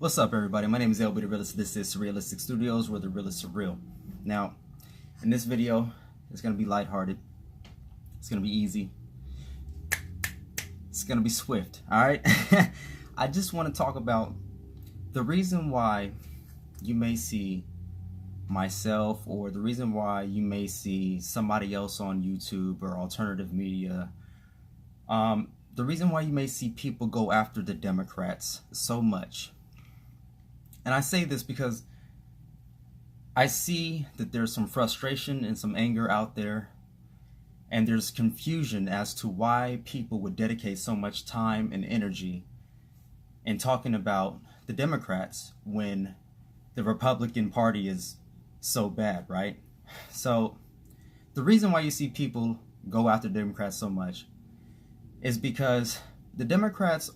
What's up, everybody? My name is LB the Realist. This is Surrealistic Studios, where the realists are real. Now, in this video, it's going to be lighthearted. It's going to be easy. It's going to be swift, alright? I just want to talk about the reason why you may see myself, or the reason why you may see somebody else on YouTube or alternative media. The reason why you may see people go after the Democrats so much. And I say this because I see that there's some frustration and some anger out there, and there's confusion as to why people would dedicate so much time and energy in talking about the Democrats when the Republican Party is so bad, right? So the reason why you see people go after Democrats so much is because the Democrats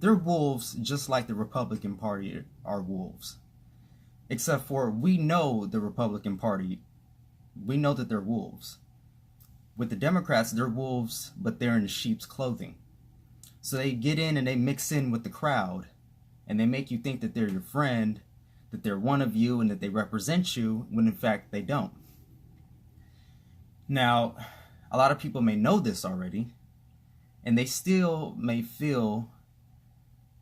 they're wolves, just like the Republican Party are wolves. Except for we know the Republican Party, we know that they're wolves. With the Democrats, they're wolves, but they're in sheep's clothing. So they get in and they mix in with the crowd, and they make you think that they're your friend, that they're one of you, and that they represent you, when in fact they don't. Now, a lot of people may know this already, and they still may feel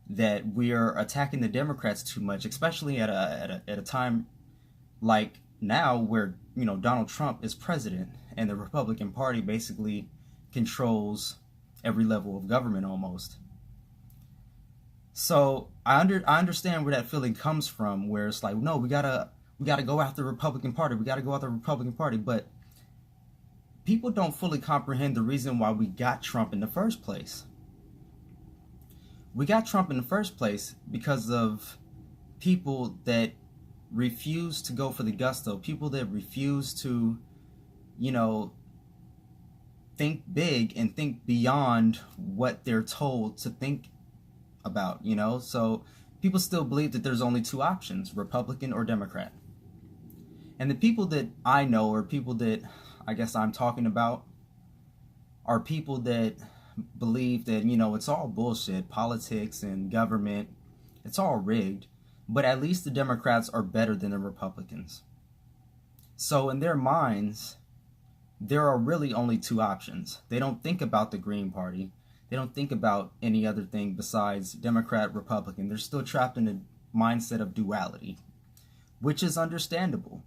that we are attacking the Democrats too much, especially at a time like now, where Donald Trump is president and the Republican Party basically controls every level of government almost. So I understand where that feeling comes from, where it's like, no, we gotta go after the Republican Party, but people don't fully comprehend the reason why we got Trump in the first place. We got Trump in the first place because of people that refuse to go for the gusto, people that refuse to, think big and think beyond what they're told to think about, So people still believe that there's only two options, Republican or Democrat. And the people that I know, or people that I guess I'm talking about, are people that believe that, it's all bullshit, politics and government, it's all rigged, but at least the Democrats are better than the Republicans. So in their minds, there are really only two options. They don't think about the Green Party. They don't think about any other thing besides Democrat, Republican. They're still trapped in a mindset of duality, which is understandable.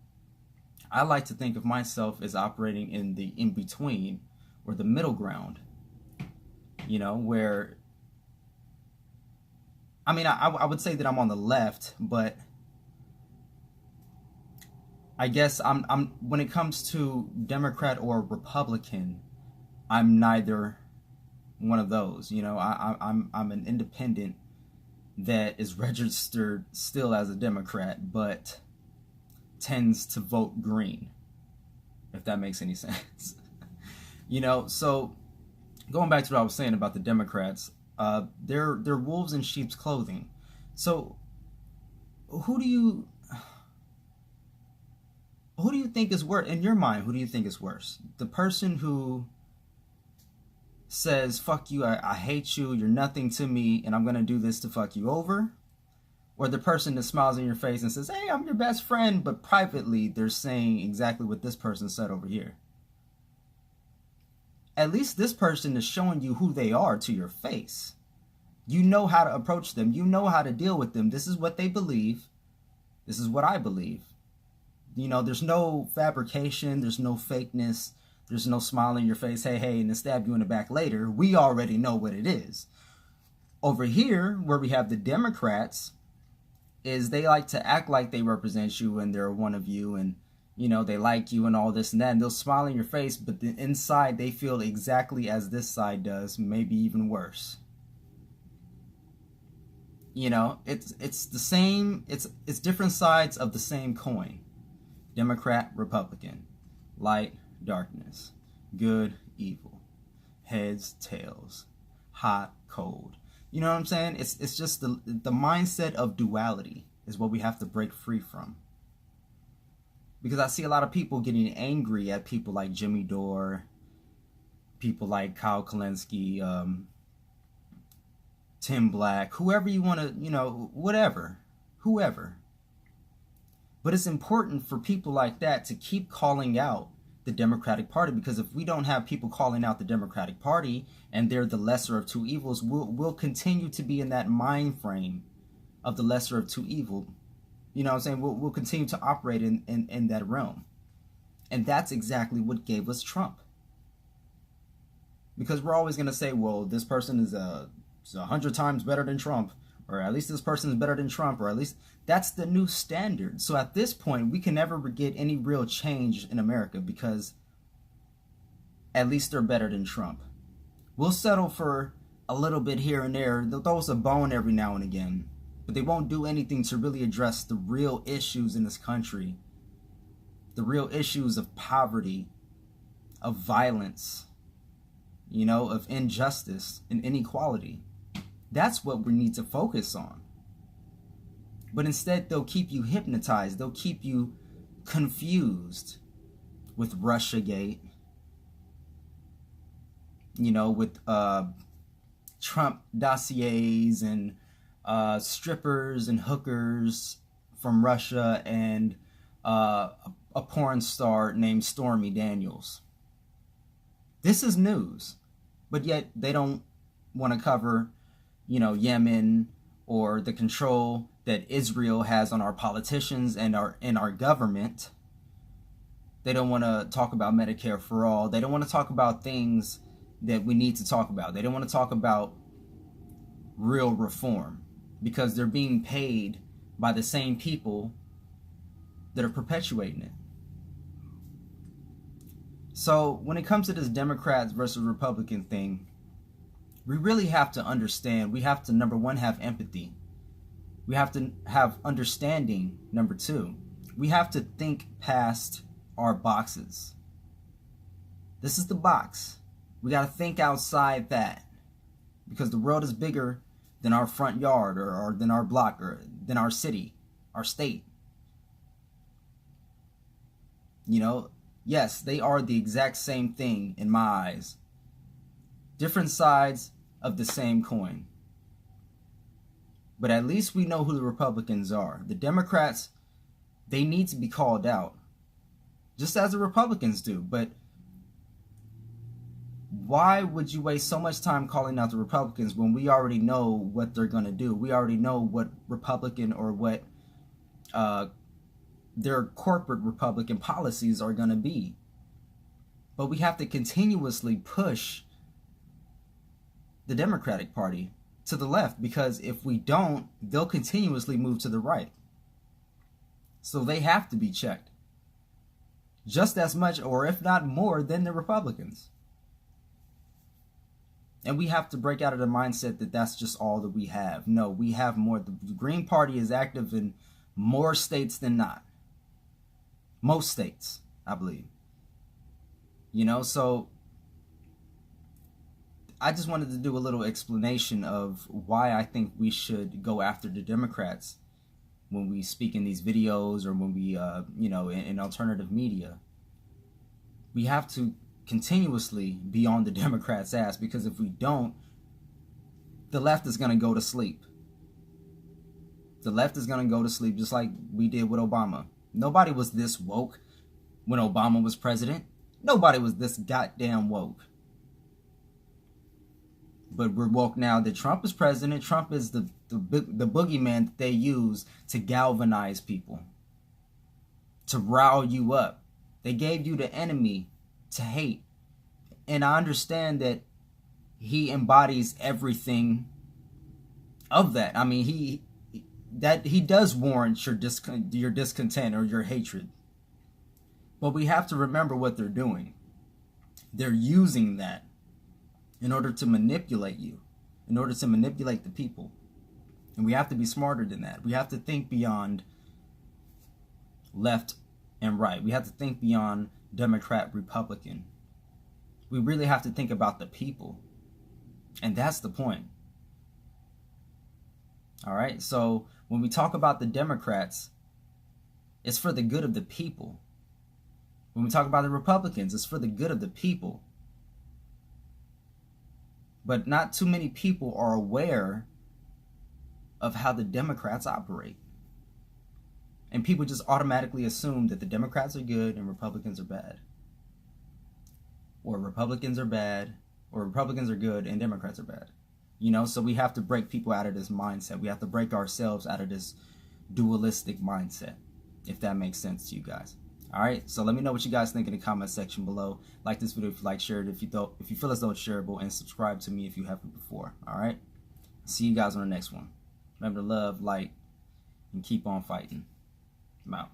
I like to think of myself as operating in the in-between, or the middle ground, where, I would say that I'm on the left, but I guess I'm when it comes to Democrat or Republican, I'm neither one of those. I'm an independent that is registered still as a Democrat, but tends to vote green, if that makes any sense. So going back to what I was saying about the Democrats, they're wolves in sheep's clothing. So who do you think is worse in your mind? Who do you think is worse? The person who says, fuck you, I hate you, you're nothing to me, and I'm gonna do this to fuck you over? Or the person that smiles in your face and says, hey, I'm your best friend, but privately they're saying exactly what this person said over here? At least this person is showing you who they are to your face. You know how to approach them. You know how to deal with them. This is what they believe. This is what I believe. There's no fabrication. There's no fakeness. There's no smile in your face, hey, and then stab you in the back later. We already know what it is. Over here, where we have the Democrats, is they like to act like they represent you and they're one of you, and they like you and all this and that, and they'll smile in your face, but the inside they feel exactly as this side does, maybe even worse. It's the same, it's different sides of the same coin. Democrat, Republican, light, darkness, good, evil, heads, tails, hot, cold. You know what I'm saying? It's just the mindset of duality is what we have to break free from. Because I see a lot of people getting angry at people like Jimmy Dore, people like Kyle Kalinske, Tim Black, whoever you want to, whatever, whoever. But it's important for people like that to keep calling out the Democratic Party, because if we don't have people calling out the Democratic Party and they're the lesser of two evils, we'll continue to be in that mind frame of the lesser of two evil. You know what I'm saying? We'll continue to operate in that realm. And that's exactly what gave us Trump. Because we're always going to say, well, this person is 100 times better than Trump, or at least this person is better than Trump, or at least that's the new standard. So at this point, we can never get any real change in America because at least they're better than Trump. We'll settle for a little bit here and there. They'll throw us a bone every now and again, but they won't do anything to really address the real issues in this country. The real issues of poverty, of violence, of injustice and inequality. That's what we need to focus on. But instead, they'll keep you hypnotized. They'll keep you confused with Russiagate, with Trump dossiers and strippers and hookers from Russia and a porn star named Stormy Daniels. This is news, but yet they don't want to cover, Yemen or the control that Israel has on our politicians and our government. They don't want to talk about Medicare for all. They don't want to talk about things that we need to talk about. They don't want to talk about real reform because they're being paid by the same people that are perpetuating it. So when it comes to this Democrats versus Republican thing, we really have to understand. We have to, number one, have empathy. We have to have understanding, number two. We have to think past our boxes. This is the box. We got to think outside that, because the world is bigger than our front yard or than our block or than our city, our state. Yes, they are the exact same thing in my eyes. Different sides of the same coin. But at least we know who the Republicans are. The Democrats, they need to be called out, just as the Republicans do. But why would you waste so much time calling out the Republicans when we already know what they're going to do? We already know what Republican or what their corporate Republican policies are going to be. But we have to continuously push the Democratic Party to the left, because if we don't, they'll continuously move to the right. So they have to be checked just as much, or if not more, than the Republicans. And we have to break out of the mindset that that's just all that we have. No, we have more. The Green Party is active in more states than not. Most states, I believe. So I just wanted to do a little explanation of why I think we should go after the Democrats when we speak in these videos or when we, in alternative media. We have to continuously be on the Democrats' ass, because if we don't, the left is going to go to sleep. The left is going to go to sleep just like we did with Obama. Nobody was this woke when Obama was president. Nobody was this goddamn woke. But we're woke now that Trump is president. Trump is the boogeyman that they use to galvanize people, to rile you up. They gave you the enemy to hate. And I understand that he embodies everything of that. I mean, he does warrant your discontent or your hatred. But we have to remember what they're doing. They're using that in order to manipulate you, in order to manipulate the people. And we have to be smarter than that. We have to think beyond left and right. We have to think beyond Democrat, Republican. We really have to think about the people. And that's the point. All right, so when we talk about the Democrats, it's for the good of the people. When we talk about the Republicans, it's for the good of the people. But not too many people are aware of how the Democrats operate. And people just automatically assume that the Democrats are good and Republicans are bad. Or Republicans are bad, or Republicans are good and Democrats are bad. You know, so we have to break people out of this mindset. We have to break ourselves out of this dualistic mindset, if that makes sense to you guys. All right, so let me know what you guys think in the comment section below. Like this video if you like, share it if you feel as though it's shareable, and subscribe to me if you haven't before. All right, see you guys on the next one. Remember to love, light, and keep on fighting. I'm out.